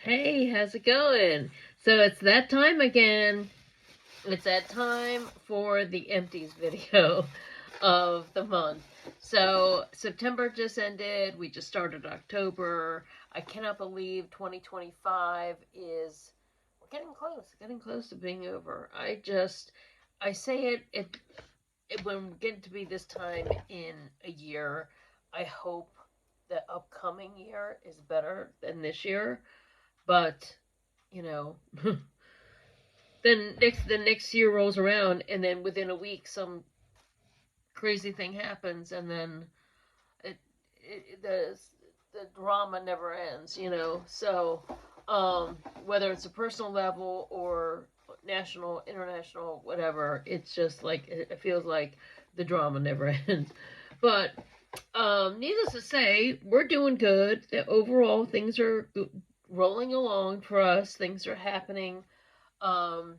Hey, how's it going? So it's that time again. It's that time for the Empties video of the month. So September just ended. We just started October. I cannot believe 2025 is we're getting close to being over. I say it when we get to be this time in a year. I hope the upcoming year is better than this year, but you know, then the next year rolls around, and then within a week, some crazy thing happens, and then it, the drama never ends. So whether it's a personal level or national, international, whatever, it's just like it feels like the drama never ends. But needless to say, we're doing good. Overall, things are rolling along for us. Things are happening. Um,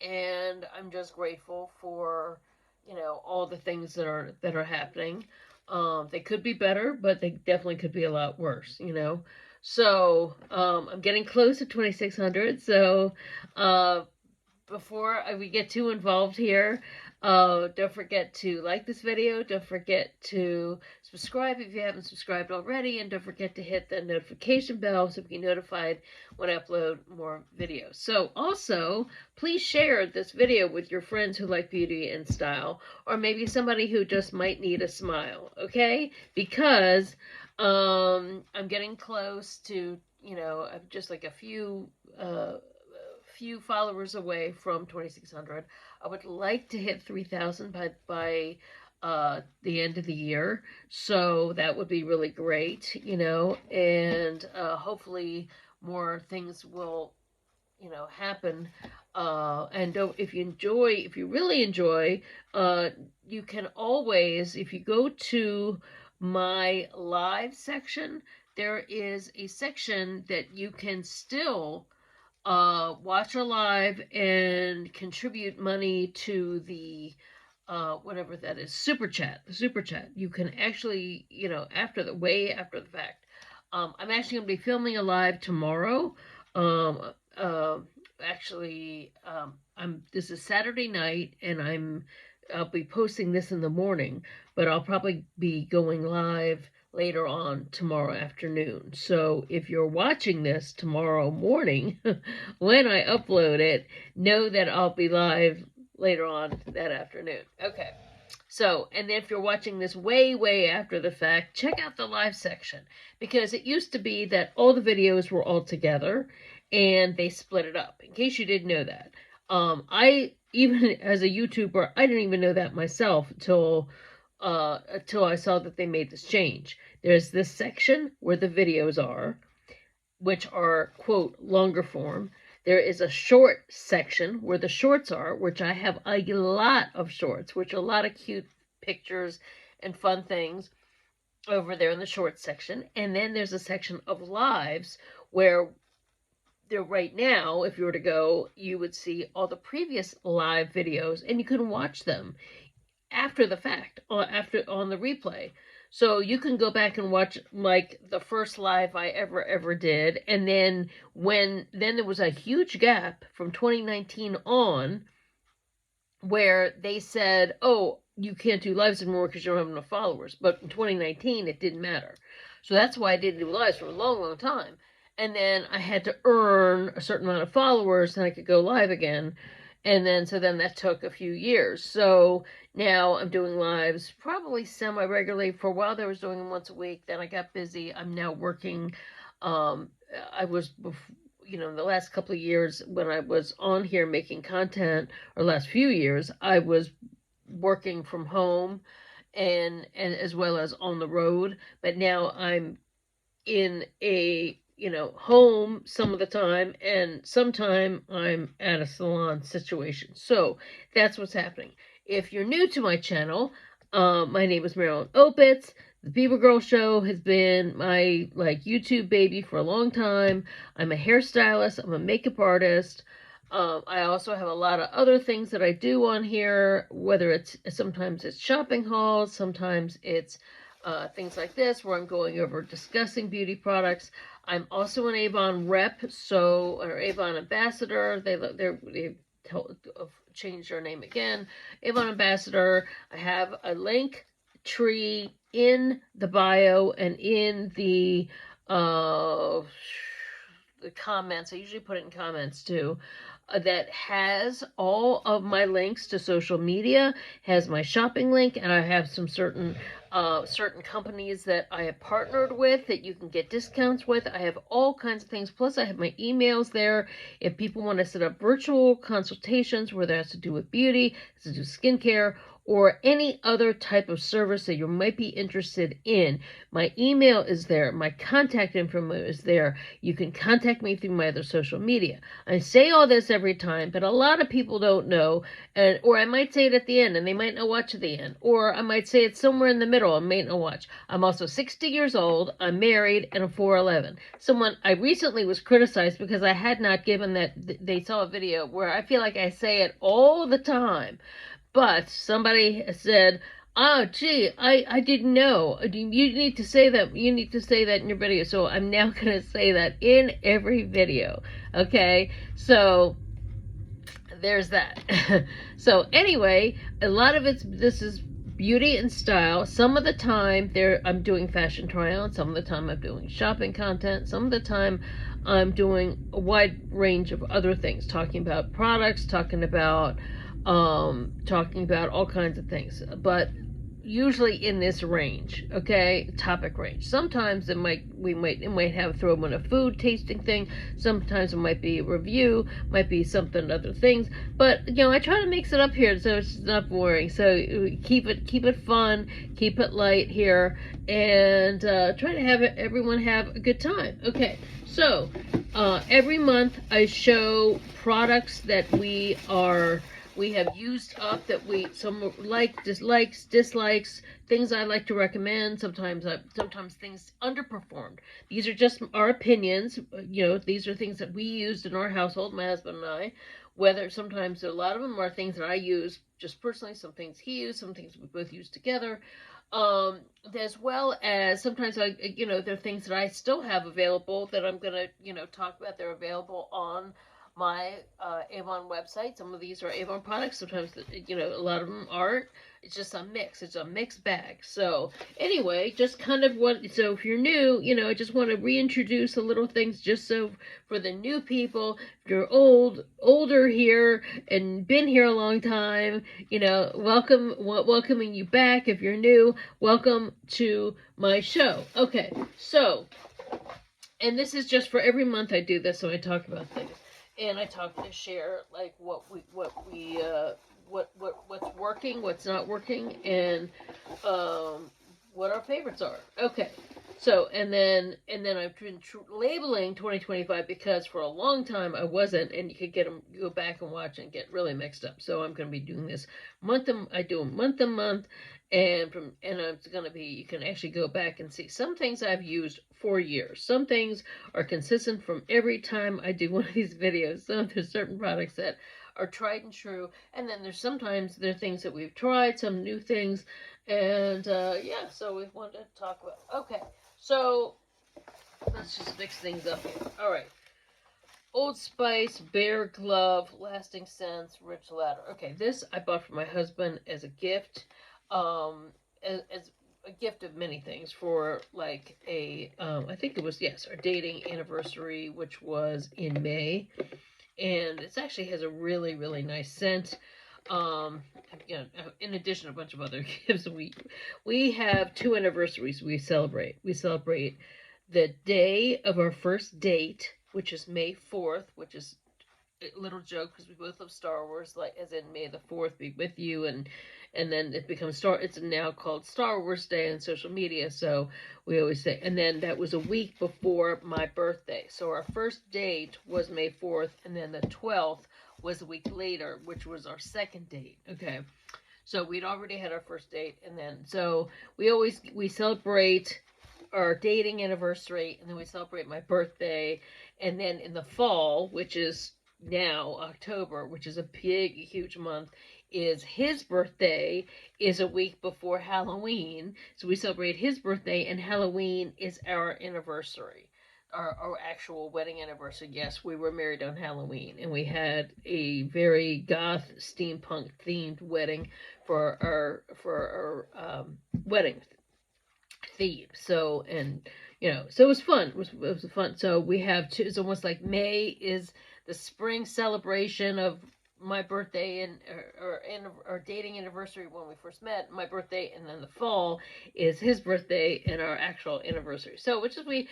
and I'm just grateful for all the things that are happening. They could be better, but they definitely could be a lot worse. So I'm getting close to 2600. So before we get too involved here, don't forget to like this video. Don't forget to subscribe if you haven't subscribed already. And don't forget to hit the notification bell so you can be notified when I upload more videos. So also, please share this video with your friends who like beauty and style, or maybe somebody who just might need a smile, okay? Because I'm getting close to, I'm just like a few followers away from 2600. I would like to hit 3000 by the end of the year. So that would be really great, and hopefully more things will, happen. And if you really enjoy, you can always, if you go to my live section, there is a section that you can still watch a live and contribute money to the whatever that is, the super chat. You can actually, way after the fact. I'm actually going to be filming a live tomorrow. Um, uh, this is Saturday night, and I'll be posting this in the morning, but I'll probably be going live later on tomorrow afternoon. So if you're watching this tomorrow morning, when I upload it, know that I'll be live later on that afternoon. Okay. So, and if you're watching this way, way after the fact, check out the live section, because it used to be that all the videos were all together and they split it up. In case you didn't know that, I even as a YouTuber, I didn't even know that myself until I saw that they made this change. There's this section where the videos are, which are, quote, longer form. There is a short section where the shorts are, which I have a lot of shorts, which are a lot of cute pictures and fun things over there in the short section. And then there's a section of lives where there right now, if you were to go, you would see all the previous live videos and you can watch them after the fact, after on the replay. So you can go back and watch like the first live I ever did, and then then there was a huge gap from 2019 on where they said, "Oh, you can't do lives anymore because you don't have enough followers." But in 2019, it didn't matter. So that's why I didn't do lives for a long, long time. And then I had to earn a certain amount of followers, and I could go live again. And then, so then that took a few years. So now I'm doing lives probably semi-regularly. For a while there, I was doing them once a week. Then I got busy. I'm now working. I was, the last couple of years when I was on here making content, or last few years, I was working from home and as well as on the road. But now I'm in a home some of the time, and sometime I'm at a salon situation. So that's what's happening. If you're new to my channel, my name is Marilyn Opitz. The BibaGirrrl show has been my YouTube baby for a long time. I'm a hairstylist. I'm a makeup artist. I also have a lot of other things that I do on here, whether sometimes it's shopping hauls, sometimes it's things like this where I'm going over discussing beauty products. I'm also an Avon rep, or Avon ambassador. They've changed their name again. Avon ambassador. I have a link tree in the bio and in uh, the comments. I usually put it in comments too. That has all of my links to social media, has my shopping link, and I have some certain companies that I have partnered with that you can get discounts with. I have all kinds of things. Plus, I have my emails there. If people want to set up virtual consultations, whether it has to do with beauty, has to do with skincare, or any other type of service that you might be interested in, my email is there. My contact info is there. You can contact me through my other social media. I say all this every time, but a lot of people don't know, or I might say it at the end, and they might not watch at the end, or I might say it somewhere in the middle and may not watch. I'm also 60 years old. I'm married, and I'm 4'11". I recently was criticized because I had not given that. They saw a video where I feel like I say it all the time. But somebody said, "Oh, gee, I didn't know. You need to say that. You need to say that in your video." So I'm now going to say that in every video. Okay? So there's that. So anyway, a lot of this is beauty and style. Some of the time I'm doing fashion try-on. Some of the time I'm doing shopping content. Some of the time I'm doing a wide range of other things, talking about products, talking about all kinds of things, but usually in this range, okay, topic range. Sometimes it might throw in a food tasting thing. Sometimes it might be a review, might be something other things. But I try to mix it up here so it's not boring. So keep it fun, keep it light here, and try to have everyone have a good time. Okay, so every month I show products that we have used up, that some dislikes, things I like to recommend. Sometimes things underperformed. These are just our opinions. These are things that we used in our household, my husband and I. Whether sometimes a lot of them are things that I use just personally, some things he used, some things we both use together. As well as sometimes there are things that I still have available that I'm gonna talk about. They're available on my Avon website. Some of these are Avon products. Sometimes a lot of them aren't. It's just a mix. It's a mixed bag. So anyway, just kind of so if you're new, I just want to reintroduce a little things just so for the new people. If you're older here and been here a long time, welcoming you back. If you're new, welcome to my show. Okay, so, and this is just for every month I do this, so I talk about things. And I share like what's working, what's not working, and what our favorites are. Okay, so and then I've been labeling 2025 because for a long time I wasn't, and you could go back and watch and get really mixed up. So I'm going to be doing this I do a month, and it's going to be, you can actually go back and see some things I've used for years. Some things are consistent from every time I do one of these videos. So there's certain products that are tried and true, and then there are things that we've tried, some new things, and so we want to talk about. Okay, so let's just mix things up here. All right. Old Spice, Bear Glove, Lasting Scents, Rich Ladder. Okay, this I bought for my husband as a gift. As a gift of many things, for like I think it was, yes, our dating anniversary, which was in May, and it actually has a really, really nice scent. In addition to a bunch of other gifts, we have 2 anniversaries we celebrate. We celebrate the day of our first date, which is May 4th, which is a little joke because we both love Star Wars, like as in May the 4th be with you, and then it becomes it's now called Star Wars Day on social media, so we always say, and then that was a week before my birthday. So our first date was May 4th, and then the 12th was a week later, which was our second date. Okay, so we'd already had our first date, and then so we celebrate our dating anniversary, and then we celebrate my birthday, and then in the fall, which is now October, which is a big, huge month, is his birthday is a week before Halloween. So we celebrate his birthday, and Halloween is our anniversary. our actual wedding anniversary. Yes, we were married on Halloween, and we had a very goth steampunk themed wedding for our wedding theme. So, and so it was fun. It was fun. So we have two. It's almost like May is the spring celebration of my birthday and our dating anniversary when we first met, my birthday, and then the fall is his birthday and our actual anniversary. So, which is we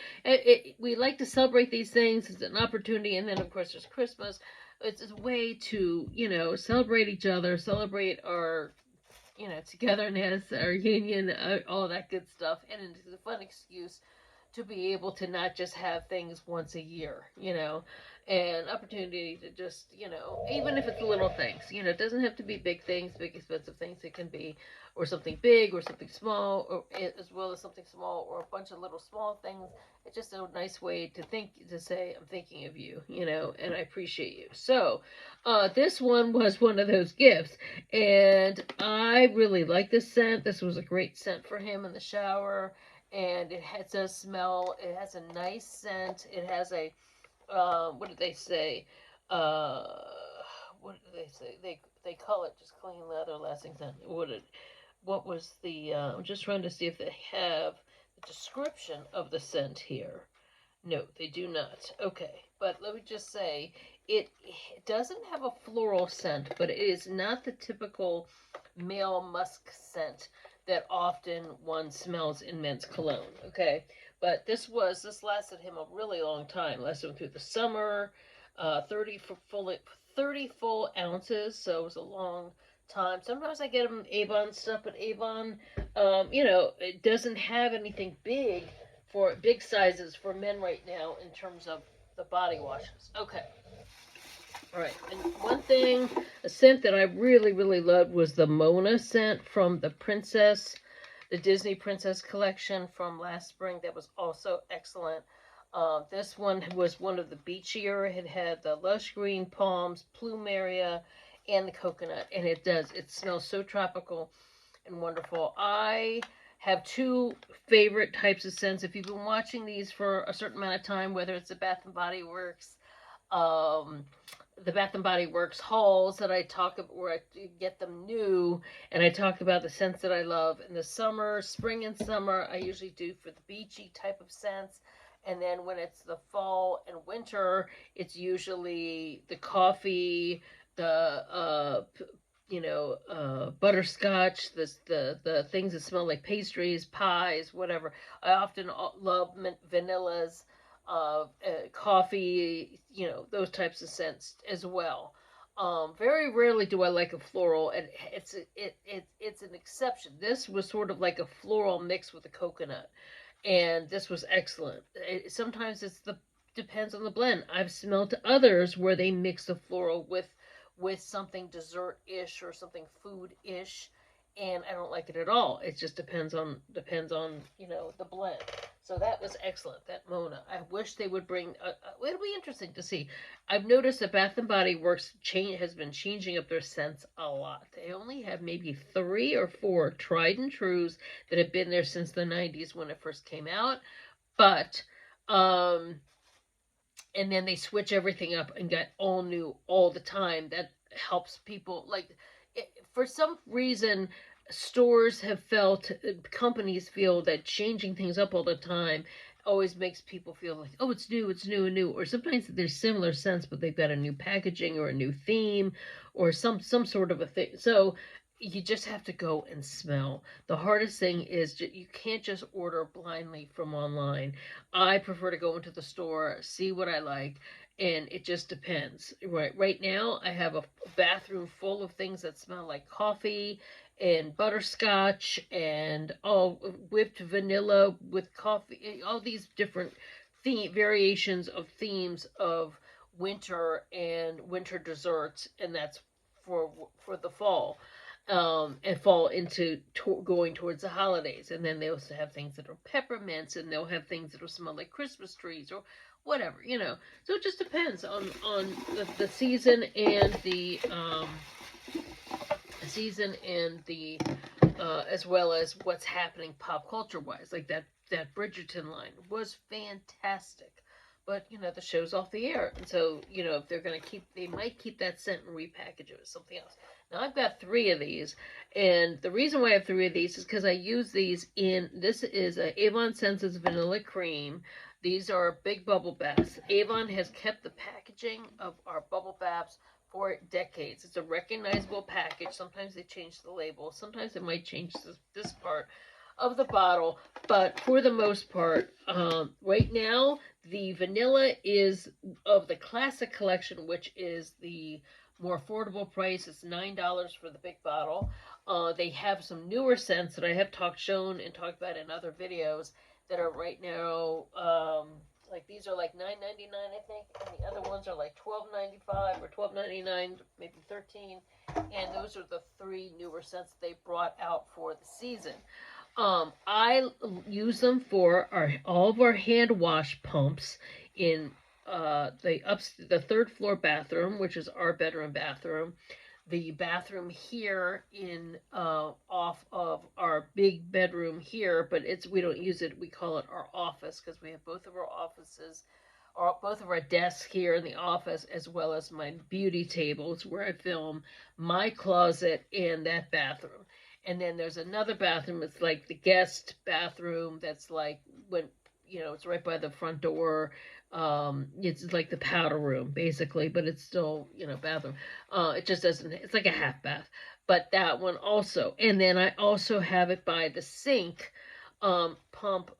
like to celebrate these things. It's an opportunity, and then of course there's Christmas. It's a way to celebrate each other, celebrate our togetherness, our union, all that good stuff. And it's a fun excuse to be able to not just have things once a year, and opportunity to just, even if it's little things, it doesn't have to be big things, big expensive things. It can be, or something big, or something small, or as well as something small, or a bunch of little small things. It's just a nice way to say, I'm thinking of you, and I appreciate you. So, this one was one of those gifts, and I really like this scent. This was a great scent for him in the shower, and does smell. It has a nice scent. It has a what did they say? Uh, what did they say? They call it just clean leather, lasting scent. What was the? I'm just trying to see if they have the description of the scent here. No, they do not. Okay, but let me just say, it doesn't have a floral scent, but it is not the typical male musk scent that often one smells in men's cologne. Okay, but this lasted him a really long time. Lasted him through the summer, 30 full ounces. So it was a long time. Sometimes I get him Avon stuff, but Avon, it doesn't have anything for big sizes for men right now in terms of the body washes. Okay. All right. And one thing, a scent that I really, really loved was the Mona scent from the Disney Princess collection from last spring. That was also excellent. This one was one of the beachier. It had the lush green palms, plumeria, and the coconut. And it smells so tropical and wonderful. I have two favorite types of scents. If you've been watching these for a certain amount of time, whether it's the Bath and Body Works, um, the Bath and Body Works hauls that I talk about, where I get them new, and I talk about the scents that I love in the summer, spring and summer. I usually do for the beachy type of scents, and then when it's the fall and winter, it's usually the coffee, the butterscotch, the things that smell like pastries, pies, whatever. I often love vanillas, coffee, those types of scents as well. Very rarely do I like a floral, and it's an exception. This was sort of like a floral mix with a coconut, and this was excellent. Sometimes depends on the blend. I've smelled others where they mix the floral with something dessert-ish or something food-ish, and I don't like it at all. It just depends on the blend. So that was excellent. That Mona. I wish they would bring. It'll be interesting to see. I've noticed that Bath and Body Works has been changing up their scents a lot. They only have maybe 3 or 4 tried and trues that have been there since the '90s when it first came out, but and then they switch everything up and get all new all the time. That helps people. For some reason, stores have felt, companies feel that changing things up all the time always makes people feel like, oh, it's new, and new. Or sometimes there's similar scents, but they've got a new packaging or a new theme or some sort of a thing. So you just have to go and smell. The hardest thing is you can't just order blindly from online. I prefer to go into the store, see what I like, and it just depends. Right now, I have a bathroom full of things that smell like coffee and butterscotch and whipped vanilla with coffee. All these different variations of themes of winter and winter desserts, and that's for the fall, and fall into going towards the holidays. And then they also have things that are peppermints, and they'll have things that will smell like Christmas trees or whatever. So it just depends on the season and the as well as what's happening pop culture wise. Like that Bridgerton line was fantastic. but the show's off the air, and so if they're going to they might keep that scent and repackage it with something else. Now I've got 3 of these, and the reason why I have 3 of these is because I use these in. This is a Avon Senses Vanilla Cream. These are big bubble baths. Avon has kept the packaging of our bubble baths for decades. It's a recognizable package. Sometimes they change the label. Sometimes they might change this part of the bottle, but for the most part, right now the vanilla is of the classic collection, which is the more affordable price. It's $9 for the big bottle. They have some newer scents that I have shown and talked about in other videos that are right now. Like these are like $9.99, I think, and the other ones are like $12.95 or $12.99, maybe $13. And those are the 3 newer scents they brought out for the season. I use them for all of our hand wash pumps in the 3rd floor bathroom, which is our bedroom bathroom. The bathroom here in off of our big bedroom here, but we don't use it. We call it our office because we have both of our offices, or both of our desks here in the office, as well as my beauty tables where I film, my closet, and that bathroom. And then there's another bathroom. It's like the guest bathroom. That's like it's right by the front door. It's like the powder room basically, but it's still bathroom. It just doesn't. It's like a half bath. But that one also. And then I also have it by the sink. Pump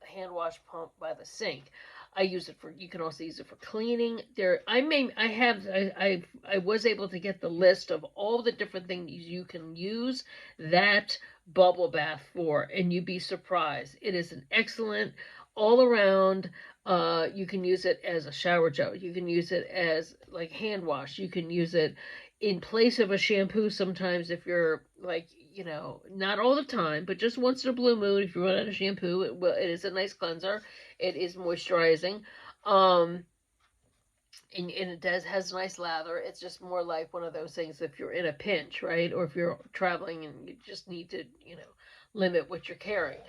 hand wash pump by the sink. I use it for. You can also use it for cleaning. I was able to get the list of all the different things you can use that bubble bath for, and you'd be surprised. It is an excellent all around. You can use it as a shower gel. You can use it as like hand wash. You can use it in place of a shampoo sometimes if you're like not all the time, but just once in a blue moon. If you run out of shampoo, it is a nice cleanser. It is moisturizing. And it has nice lather. It's just more like one of those things if you're in a pinch, right? Or if you're traveling and you just need to, limit what you're carrying.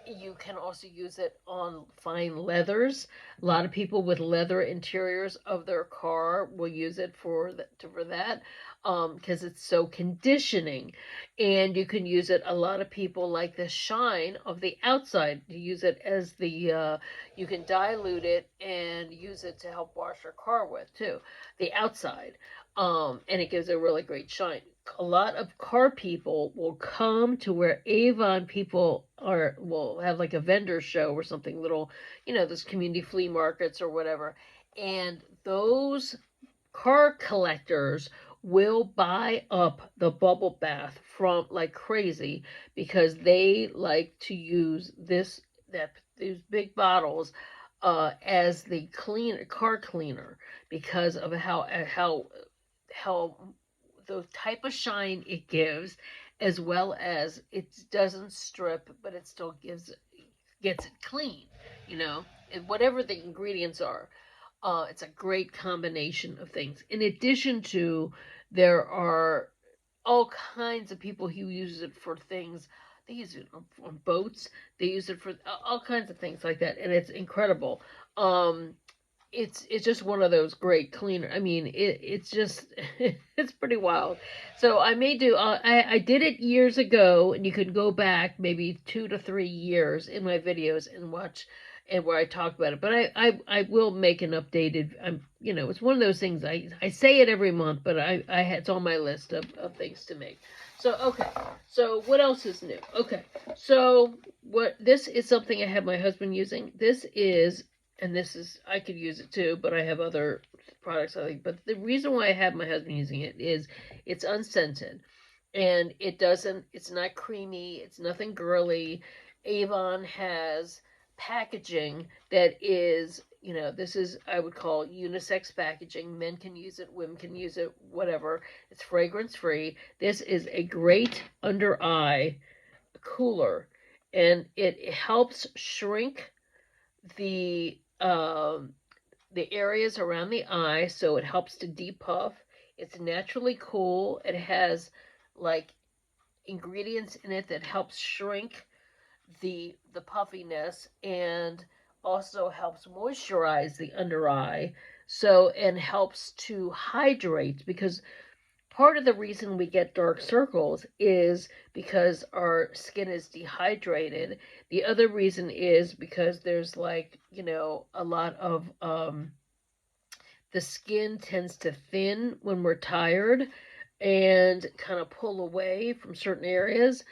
You can also use it on fine leathers. A lot of people with leather interiors of their car will use it for that. Because it's so conditioning, and you can use it. A lot of people like the shine of the outside. You use it as you can dilute it and use it to help wash your car with too, the outside, and it gives a really great shine. A lot of car people will come to where Avon people will have like a vendor show or something, little, those community flea markets or whatever, and those car collectors will buy up the bubble bath from like crazy because they like to use these big bottles as the car cleaner because of how the type of shine it gives, as well as it doesn't strip, but it still gets it clean, whatever the ingredients are. It's a great combination of things. In addition to, there are all kinds of people who use it for things. They use it on boats. They use it for all kinds of things like that, and it's incredible. It's just one of those great cleaner. I mean, it's just it's pretty wild. So I may do. I did it years ago, and you can go back maybe 2 to 3 years in my videos and watch and where I talk about it. But I will make an updated. It's one of those things. I say it every month, but it's on my list of things to make. So okay. So what else is new? Okay. So this is something I have my husband using. I could use it too, but I have other products I like. But the reason why I have my husband using it is it's unscented, and it's not creamy, it's nothing girly. Avon has packaging that is, this is, I would call unisex packaging. Men can use it, women can use it, whatever. It's fragrance free. This is a great under eye cooler, and it helps shrink the areas around the eye, so it helps to depuff. It's naturally cool. It has like ingredients in it that helps shrink the puffiness, and also helps moisturize the under eye, so and helps to hydrate, because part of the reason we get dark circles is because our skin is dehydrated. The other reason is because there's, like, a lot of the skin tends to thin when we're tired and kind of pull away from certain areas.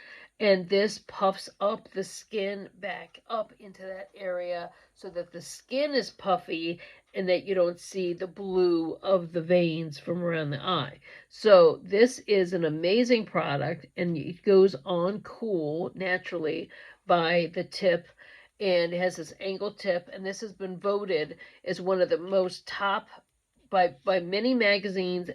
And this puffs up the skin back up into that area so that the skin is puffy and that you don't see the blue of the veins from around the eye. So, this is an amazing product, and it goes on cool naturally by the tip, and it has this angle tip, and this has been voted as one of the most top by many magazines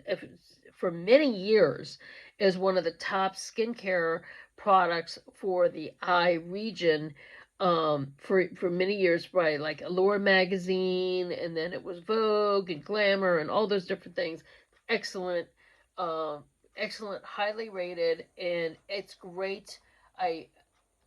for many years as one of the top skincare products for the eye region, for many years, by like Allure magazine, and then it was Vogue and Glamour and all those different things. Excellent, excellent, highly rated, and it's great. I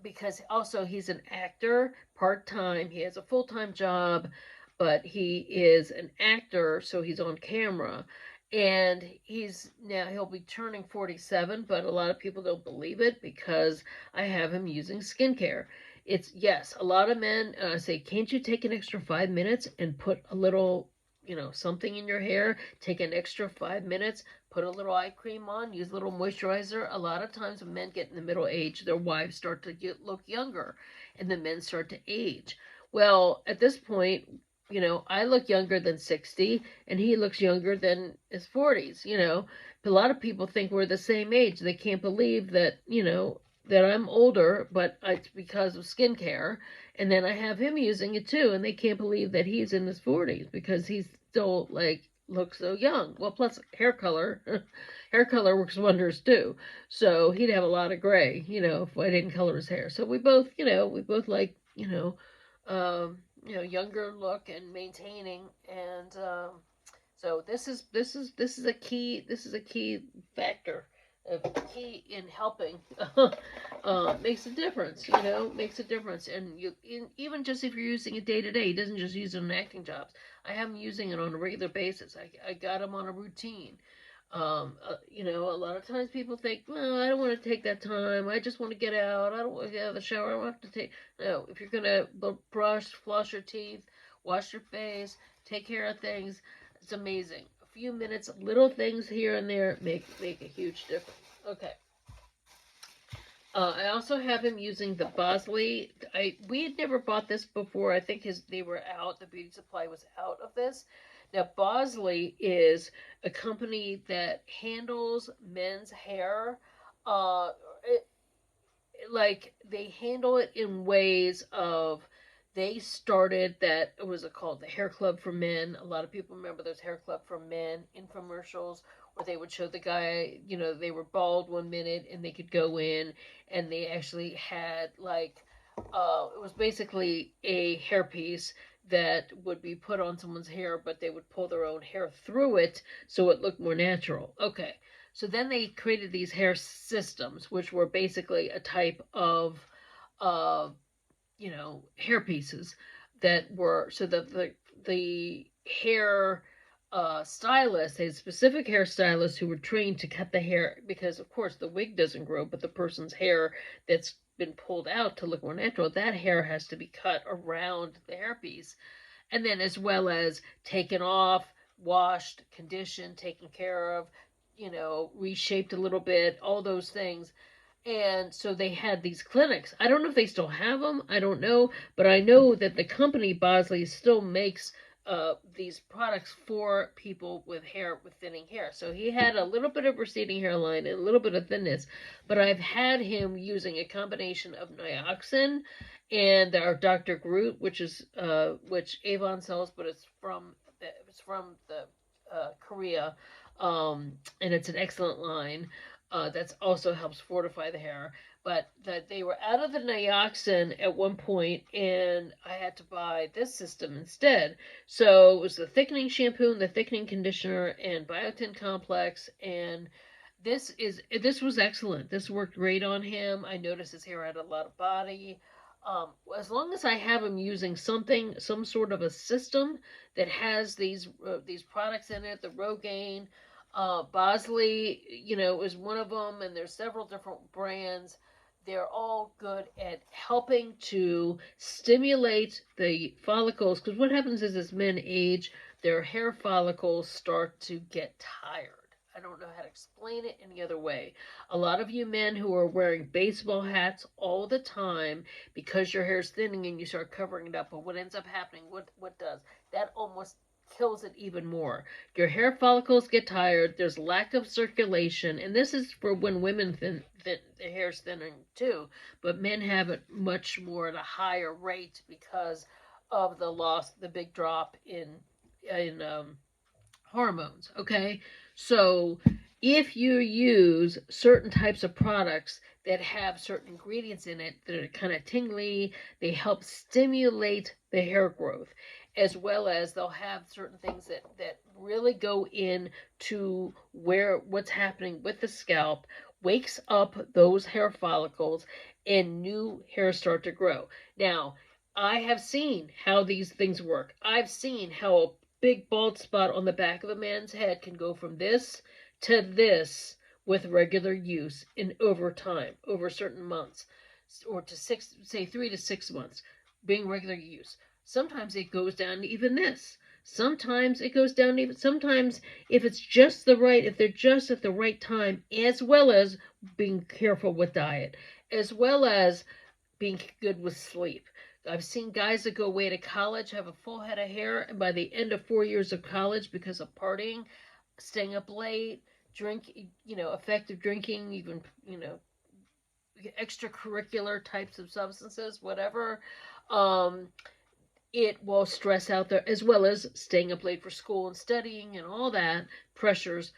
Because also he's an actor part time. He has a full time job, but he is an actor, so he's on camera. And he'll be turning 47, but a lot of people don't believe it because I have him using skincare. It's, yes, a lot of men say, can't you take an extra 5 minutes and put a little, something in your hair? Take an extra 5 minutes, put a little eye cream on, use a little moisturizer. A lot of times when men get in the middle age, their wives start to look younger, and the men start to age. Well, at this point, I look younger than 60, and he looks younger than his 40s. A lot of people think we're the same age. They can't believe that, that I'm older, but it's because of skincare. And then I have him using it too, and they can't believe that he's in his 40s because he's still, like, looks so young. Well, plus hair color, hair color works wonders too. So he'd have a lot of gray, if I didn't color his hair. So we both like, younger look and maintaining, and so this is a key factor, a key in helping. Makes a difference, makes a difference. And even just if you're using it day to day, he doesn't just use it on acting jobs. I have him using it on a regular basis. I got him on a routine. A lot of times people think, well, I don't want to take that time. I just want to get out. I don't want to get out of the shower. I don't have to take. No, if you're gonna brush, floss your teeth, wash your face, take care of things, it's amazing. A few minutes, little things here and there make a huge difference. Okay. I also have him using the Bosley. We had never bought this before. I think they were out. The beauty supply was out of this. Now, Bosley is a company that handles men's hair. Uh, it, like, they handle it in ways of, they started that, it was called the Hair Club for Men. A lot of people remember those Hair Club for Men infomercials where they would show the guy, they were bald one minute and they could go in, and they actually had, like, it was basically a hairpiece that would be put on someone's hair, but they would pull their own hair through it so it looked more natural. Okay. So then they created these hair systems, which were basically a type of, uh, hair pieces that were, so that the hair stylists, a specific hairstylist who were trained to cut the hair, because of course the wig doesn't grow, but the person's hair that's been pulled out to look more natural, that hair has to be cut around the hairpiece, and then as well as taken off, washed, conditioned, taken care of, reshaped a little bit, all those things. And so they had these clinics. I don't know if they still have them. I don't know, but I know that the company Bosley still makes these products for people with thinning hair. So he had a little bit of receding hairline and a little bit of thinness, but I've had him using a combination of Nioxin and our Dr. Groot, which Avon sells, but it's from the Korea, and it's an excellent line. That also helps fortify the hair. But that they were out of the Nioxin at one point, and I had to buy this system instead. So it was the thickening shampoo, and the thickening conditioner, and biotin complex, and this was excellent. This worked great on him. I noticed his hair had a lot of body. As long as I have them using some sort of a system that has these products in it, the Rogaine, Bosley, is one of them, and there's several different brands. They're all good at helping to stimulate the follicles, because what happens is as men age, their hair follicles start to get tired. I don't know how to explain it any other way. A lot of you men who are wearing baseball hats all the time because your hair's thinning and you start covering it up, but what ends up happening, what does? That almost kills it even more. Your hair follicles get tired, there's lack of circulation, and this is for when women the hair's thinning too, but men have it much more at a higher rate because of the big drop in hormones, okay? So if you use certain types of products that have certain ingredients in it that are kind of tingly, they help stimulate the hair growth, as well as they'll have certain things that really go in to where what's happening with the scalp, wakes up those hair follicles, and new hairs start to grow. Now, I have seen how these things work. I've seen how a big bald spot on the back of a man's head can go from this to this with regular use in over time, over certain months, or to 3 to 6 months, being regular use. Sometimes it goes down to even this. Sometimes it goes down even, sometimes if it's just if they're just at the right time, as well as being careful with diet, as well as being good with sleep. I've seen guys that go away to college, have a full head of hair, and by the end of 4 years of college, because of partying, staying up late, effective drinking, even, extracurricular types of substances, whatever, it will stress out there, as well as staying up late for school and studying and all that, pressures,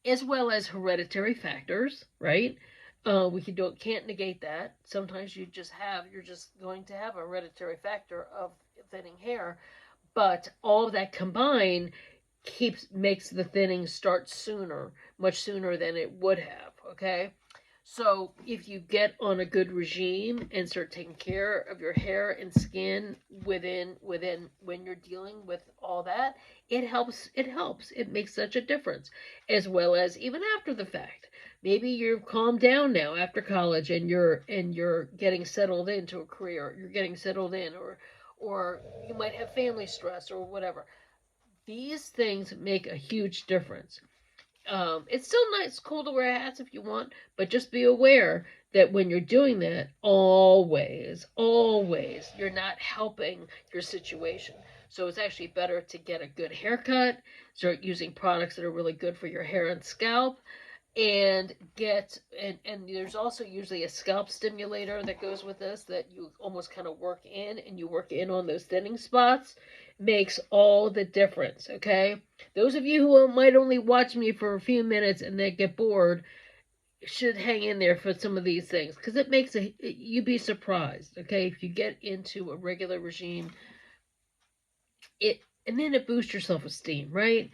as well as hereditary factors, right? Can't negate that. Sometimes you're just going to have a hereditary factor of thinning hair, but all of that combined makes the thinning start sooner, much sooner than it would have. Okay, so if you get on a good regime and start taking care of your hair and skin within when you're dealing with all that, it helps. It makes such a difference, as well as even after the fact. Maybe you're calmed down now after college and you're getting settled into a career. You're getting settled in, or you might have family stress or whatever. These things make a huge difference. It's still nice, cool to wear hats if you want, but just be aware that when you're doing that, always, you're not helping your situation. So it's actually better to get a good haircut, start using products that are really good for your hair and scalp, and and there's also usually a scalp stimulator that goes with this that you almost kind of work in, and you work in on those thinning spots. Makes all the difference. Okay, those of you who might only watch me for a few minutes and then get bored should hang in there for some of these things, because it makes you'd be surprised. Okay, if you get into a regular regime, and then it boosts your self-esteem, right?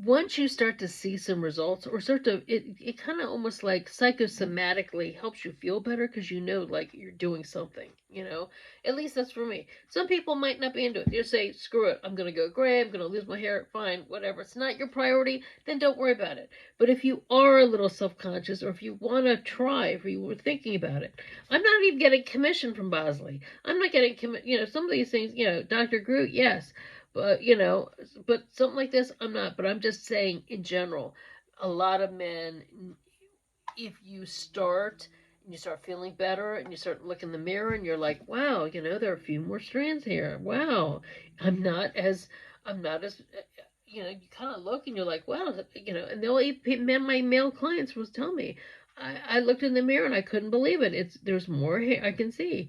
Once you start to see some results, or it kind of almost like psychosomatically helps you feel better, because like you're doing something. At least that's for me. Some people might not be into it. They'll say, screw it, I'm gonna go gray, I'm gonna lose my hair, fine, whatever. It's not your priority, then don't worry about it. But if you are a little self-conscious, or if you want to try, if you were thinking about it, I'm not even getting commission from Bosley. I'm not getting some of these things, Dr. Groot, yes, but but something like this, I'm not. But I'm just saying, in general, a lot of men, if you start and you start feeling better and you start looking in the mirror and you're like, wow, there are a few more strands here. Wow, I'm not as you kind of look and you're like, wow, and my male clients will tell me, I looked in the mirror and I couldn't believe it. There's more hair I can see,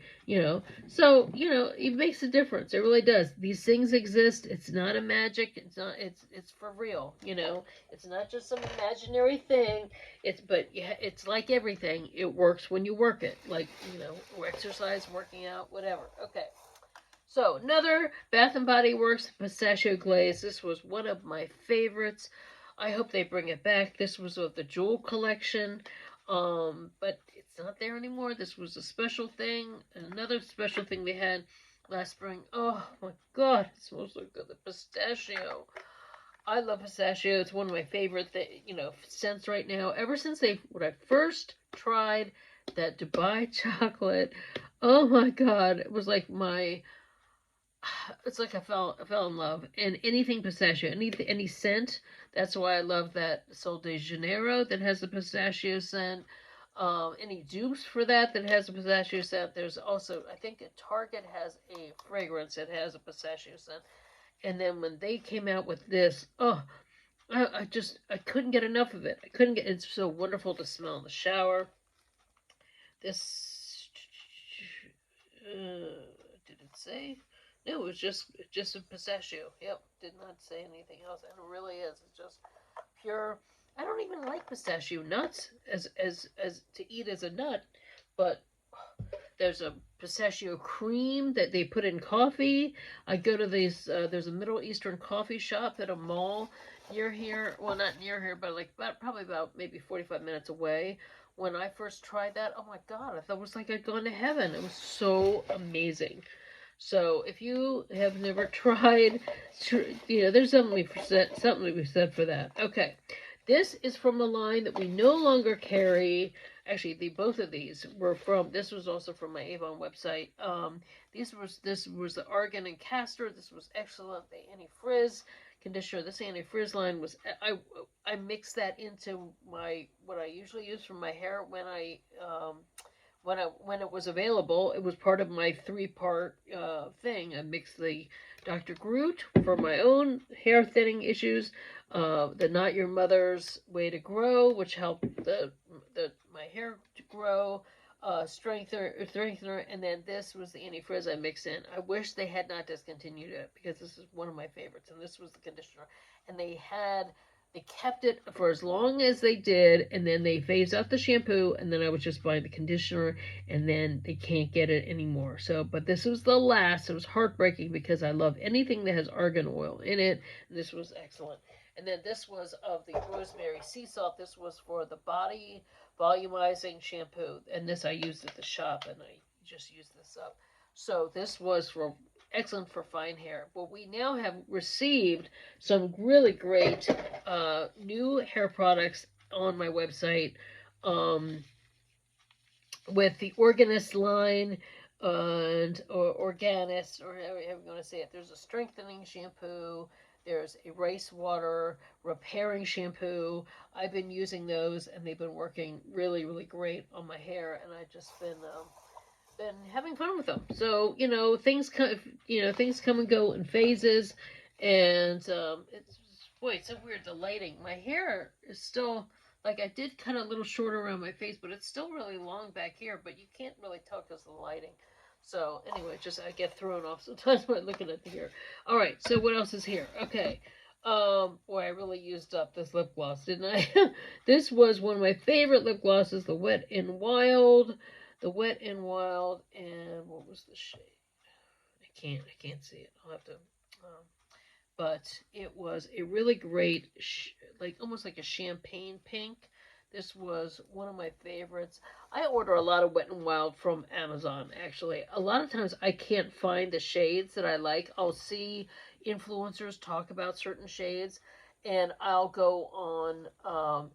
So, it makes a difference. It really does. These things exist. It's not a magic. It's for real, It's not just some imaginary thing. It's like everything. It works when you work it. Like, exercise, working out, whatever. Okay. So, another Bath & Body Works pistachio glaze. This was one of my favorites. I hope they bring it back. This was of the Jewel collection. But It's not there anymore. This was a special thing. Another special thing they had last spring. Oh my god, it smells so good. The pistachio. I love pistachio. It's one of my favorite, scents right now. Ever since when I first tried that Dubai chocolate, oh my god, it was like it's like I fell in love. And anything pistachio, any scent. That's why I love that Sol de Janeiro that has the pistachio scent. Any dupes for that has a pistachio scent. There's also, I think, Target has a fragrance that has a pistachio scent. And then when they came out with this, oh, I couldn't get enough of it. I couldn't get. It's so wonderful to smell in the shower. This, did it say? No, it was just a pistachio. Yep, did not say anything else, and it really is. It's just pure. I don't even like pistachio nuts as to eat as a nut, but there's a pistachio cream that they put in coffee. I go to these. There's a Middle Eastern coffee shop at a mall near here. Well, not near here, but like probably about maybe 45 minutes away. When I first tried that, oh my god, I thought it was like I'd gone to heaven. It was so amazing. So if you have never tried, there's something to be said for that. Okay, this is from a line that we no longer carry. Actually, both of these were from. This was also from my Avon website. This was the argan and castor. This was excellent. The anti-frizz conditioner. This anti-frizz line was. I mixed that into what I usually use for my hair when it was available. It was part of my 3-part thing. I mixed the Dr. Groot for my own hair thinning issues, the Not Your Mother's Way to Grow, which helped my hair to grow, strengthener, and then this was the anti-frizz I mixed in. I wish they had not discontinued it because this is one of my favorites, and this was the conditioner, and they kept it for as long as they did, and then they phased out the shampoo, and then I was just buying the conditioner, and then they can't get it anymore. So, but this was the last. It was heartbreaking because I love anything that has argan oil in it. This was excellent. And then this was of the rosemary sea salt. This was for the body volumizing shampoo, and this I used at the shop, and I just used this up. So this was excellent for fine hair. But we now have received some really great new hair products on my website with the Organist line or Organist, or however you want to say it. There's a strengthening shampoo. There's a rice water repairing shampoo. I've been using those, and they've been working really, really great on my hair, and I've just been having fun with them. So things come and go in phases, and it's so weird. The lighting, my hair is still like I did cut a little short around my face, but it's still really long back here. But you can't really tell because of the lighting. So anyway, I get thrown off sometimes when I'm looking at the hair. All right, so what else is here? Okay. Boy, I really used up this lip gloss, didn't I? This was one of my favorite lip glosses, the Wet n Wild. The Wet n Wild, and what was the shade? I can't see it. I'll have to. But it was a really great, almost like a champagne pink. This was one of my favorites. I order a lot of Wet n Wild from Amazon, actually. A lot of times I can't find the shades that I like. I'll see influencers talk about certain shades, and I'll go on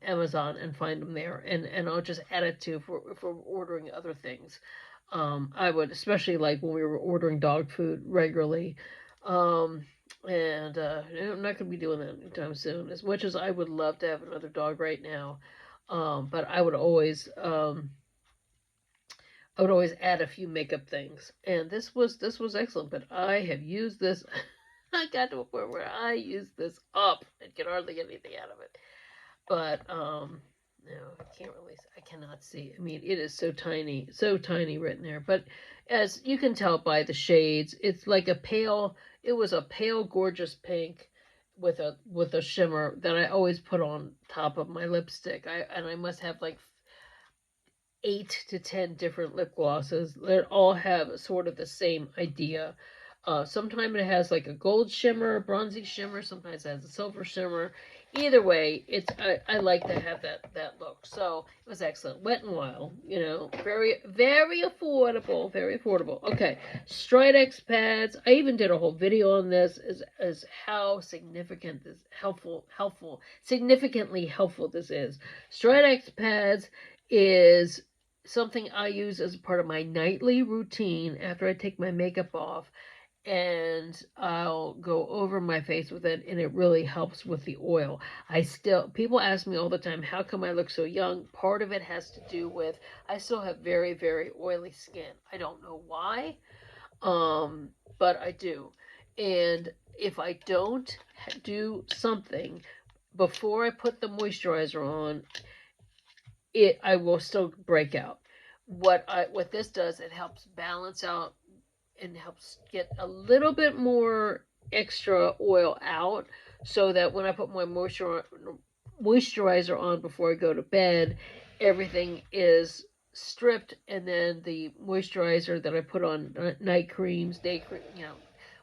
Amazon and find them there, and I'll just add it to for ordering other things. I would, especially like when we were ordering dog food regularly. And I'm not going to be doing that anytime soon, as much as I would love to have another dog right now. But I would always add a few makeup things, and this was excellent. But I have used this. I got to a point where I use this up and can hardly get anything out of it. But no, I cannot see. I mean, it is so tiny written there. But as you can tell by the shades, it's like it was a pale, gorgeous pink with a shimmer that I always put on top of my lipstick. I must have like 8 to 10 different lip glosses that all have sort of the same idea. Sometimes it has like a gold shimmer, bronzy shimmer. Sometimes it has a silver shimmer. either way, I like to have that look. So it was excellent. Wet and Wild, very very affordable, very affordable. Okay, Stridex pads. I even did a whole video on this as how significant this significantly helpful this is. Stridex pads is something I use as a part of my nightly routine after I take my makeup off, and I'll go over my face with it, and it really helps with the oil. People ask me all the time, how come I look so young? Part of it has to do with I still have very, very oily skin. I don't know why, but I do. And if I don't do something before I put the moisturizer on, I will still break out. What this does, it helps balance out and helps get a little bit more extra oil out, so that when I put my moisturizer on before I go to bed, everything is stripped, and then the moisturizer that I put on, night creams, day cream,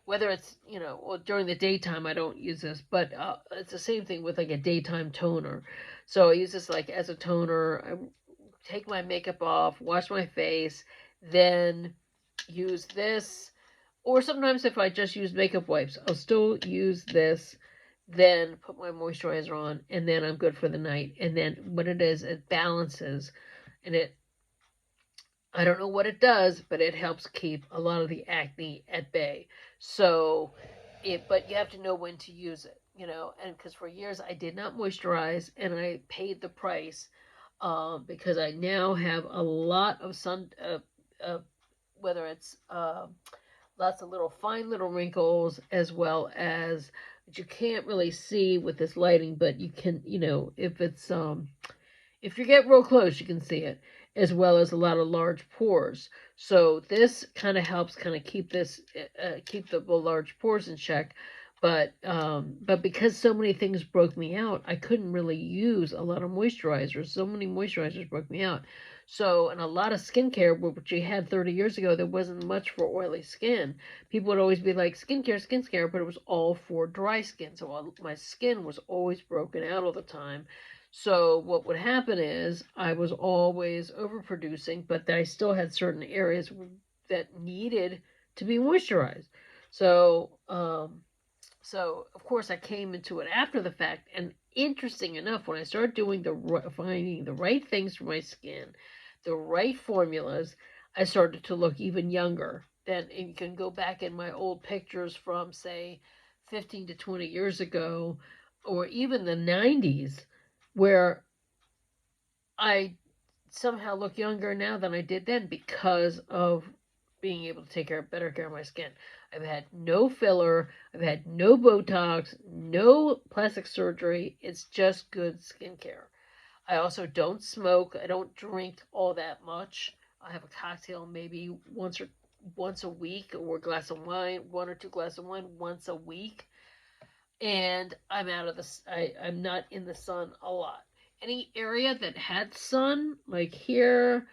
whether it's, well, during the daytime I don't use this, but it's the same thing with like a daytime toner. So I use this like as a toner. I take my makeup off, wash my face, then use this. Or sometimes if I just use makeup wipes, I'll still use this, then put my moisturizer on, and then I'm good for the night. And then what it is, it balances, and I don't know what it does, but it helps keep a lot of the acne at bay. So, but you have to know when to use it, and because for years I did not moisturize, and I paid the price, because I now have a lot of whether it's lots of little fine little wrinkles, as well as, which you can't really see with this lighting, but you can, if you get real close, you can see it, as well as a lot of large pores. So this kind of helps kind of keep keep the large pores in check. But because so many things broke me out, I couldn't really use a lot of moisturizers. So many moisturizers broke me out. So, and a lot of skincare, which you had 30 years ago, there wasn't much for oily skin. People would always be like, skincare, but it was all for dry skin. So my skin was always broken out all the time. So what would happen is I was always overproducing, but I still had certain areas that needed to be moisturized. So, so of course I came into it after the fact, and interesting enough, when I started doing finding the right things for my skin, the right formulas, I started to look even younger. Then you can go back in my old pictures from, say, 15 to 20 years ago, or even the 90s, where I somehow look younger now than I did then because of being able to take better care of my skin. I've had no filler, I've had no Botox, no plastic surgery. It's just good skincare. I also don't smoke. I don't drink all that much. I have a cocktail maybe once a week, or a glass of wine, one or two glasses of wine once a week. And I'm out of I'm not in the sun a lot. Any area that had sun, like here,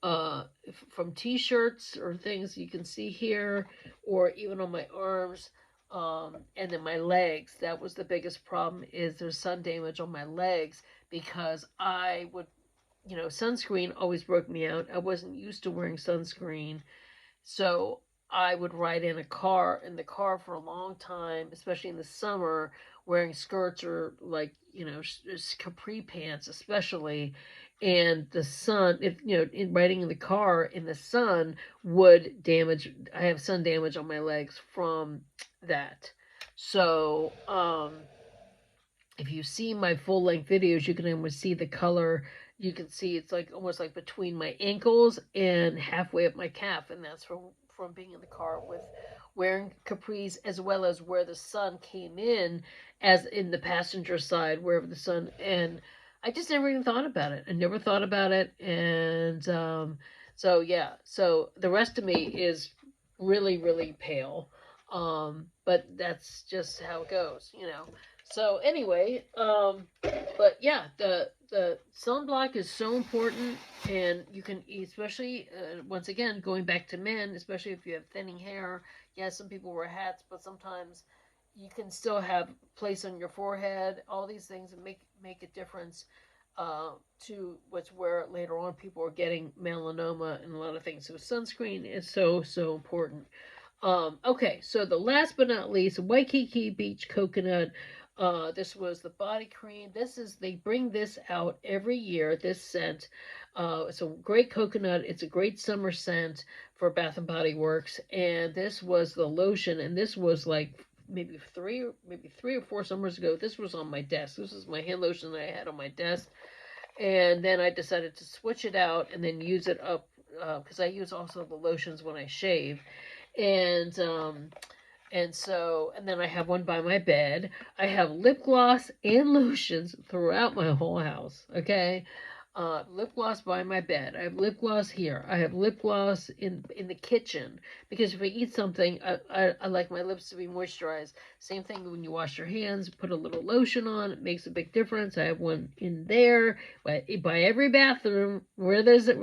from t-shirts or things you can see here, or even on my arms, and then my legs. That was the biggest problem, is there's sun damage on my legs, because I would, sunscreen always broke me out. I wasn't used to wearing sunscreen. So I would ride in the car for a long time, especially in the summer, wearing skirts, or like, capri pants, especially. And the sun, if, riding in the car in the sun would damage, I have sun damage on my legs from that. So, if you see my full length videos, you can almost see the color. You can see it's like almost like between my ankles and halfway up my calf, and that's from being in the car with wearing capris, as well as where the sun came in, as in the passenger side, wherever the sun. And I just never even thought about it. I never thought about it, and so yeah. So the rest of me is really, really pale, but that's just how it goes. So anyway, but yeah, the sunblock is so important, and you can, especially, once again, going back to men, especially if you have thinning hair. Yeah, some people wear hats, but sometimes you can still have place on your forehead. All these things make a difference to what's where later on people are getting melanoma and a lot of things. So sunscreen is so important. Okay, so the last but not least, Waikiki Beach Coconut. This was the body cream. They bring this out every year, this scent. It's a great coconut. It's a great summer scent for Bath and Body Works. And this was the lotion, and this was like maybe 3 or 4 summers ago. This was on my desk. This is my hand lotion that I had on my desk. And then I decided to switch it out and then use it up because I use also the lotions when I shave. And then I have one by my bed. I have lip gloss and lotions throughout my whole house. Okay, lip gloss by my bed. I have lip gloss here. I have lip gloss in the kitchen because if I eat something, I like my lips to be moisturized. Same thing when you wash your hands. Put a little lotion on. It makes a big difference. I have one in there by every bathroom where there's a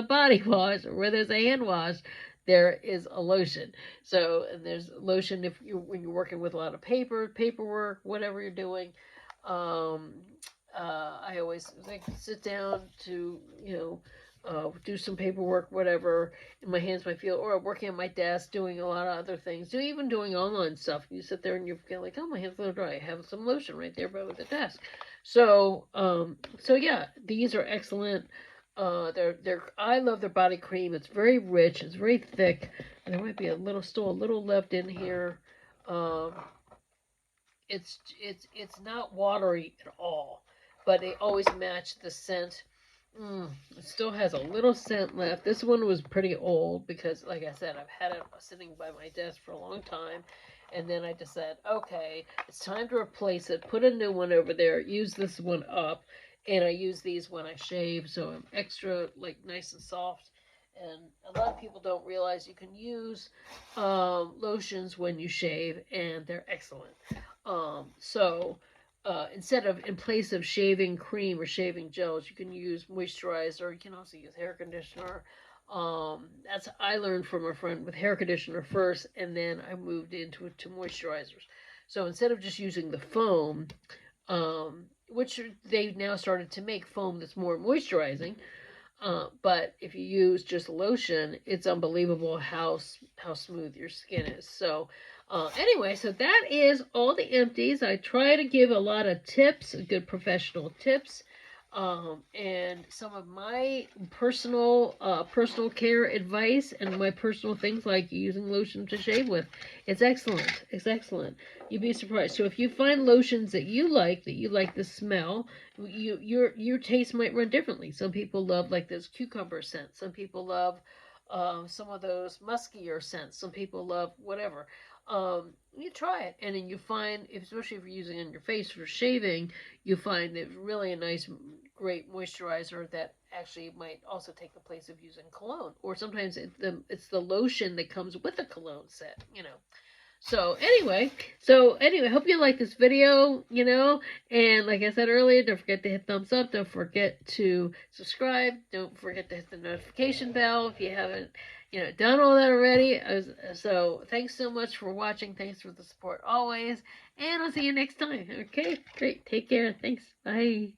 body wash or where there's a hand wash. There is a lotion. So, and there's lotion when you're working with a lot of paperwork, whatever you're doing. I always sit down to do some paperwork, whatever, and my hands might feel, or working at my desk, doing a lot of other things, even doing online stuff. You sit there and you feel like, oh, my hands are dry. I have some lotion right there by the desk. So yeah, these are excellent. I love their body cream. It's very rich. It's very thick. And there might be a little left in here. It's not watery at all, but they always match the scent. It still has a little scent left. This one was pretty old because, like I said, I've had it sitting by my desk for a long time. And then I just said, okay, it's time to replace it. Put a new one over there. Use this one up. And I use these when I shave, so I'm extra, nice and soft. And a lot of people don't realize you can use lotions when you shave, and they're excellent. In place of shaving cream or shaving gels, you can use moisturizer. You can also use hair conditioner. I learned from a friend with hair conditioner first, and then I moved into to moisturizers. So instead of just using the foam, which they've now started to make foam that's more moisturizing. But if you use just lotion, it's unbelievable how smooth your skin is. So anyway, so that is all the empties. I try to give a lot of tips, good professional tips. And some of my personal care advice and my personal things like using lotion to shave with. It's excellent. It's excellent. You'd be surprised. So if you find lotions that you like the smell, your taste might run differently. Some people love this cucumber scent. Some people love some of those muskier scents. Some people love whatever. You try it, and then you find, especially if you're using it on your face for shaving, you find it's really a nice, great moisturizer that actually might also take the place of using cologne. Or sometimes it's the lotion that comes with a cologne set, So anyway, hope you like this video, and like I said earlier, don't forget to hit thumbs up, don't forget to subscribe, don't forget to hit the notification bell if you haven't, done all that already. So thanks so much for watching, thanks for the support always, and I'll see you next time. Okay, great, take care, thanks, bye.